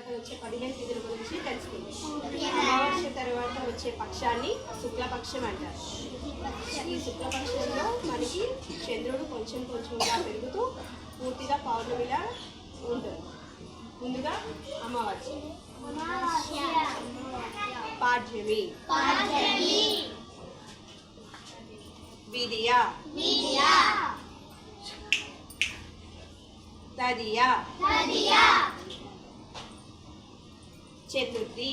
తర్వాత వచ్చే 15 తిథుల గురించి తెలుసుకుందాం. అమావాస్య తర్వాత వచ్చే పక్షాన్ని శుక్లపక్షం అంటారు. ఈ శుక్లపక్షంలో మనకి చంద్రుడు కొంచెం కొంచెంగా పెరుగుతూ పూర్తిగా పౌర్ణమిలా ఉంటుంది. ముందుగా అమావాస్య, పాడ్యమి, విదియ, తదియ, చతుర్థి,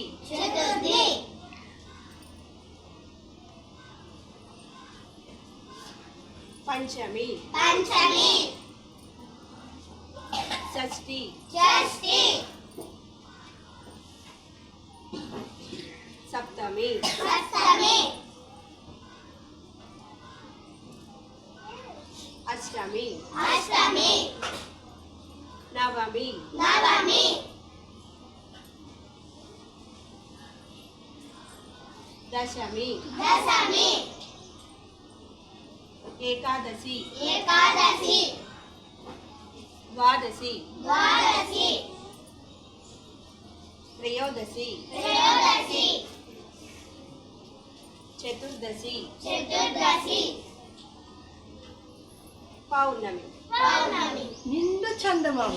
పంచమి, షష్ఠి, సప్తమి, అష్టమి, నవమి, దశమి, ఏకాదశి, ద్వాదశి, త్రయోదశి, చతుర్దశి, పౌర్ణమి. నిండు చందమామ.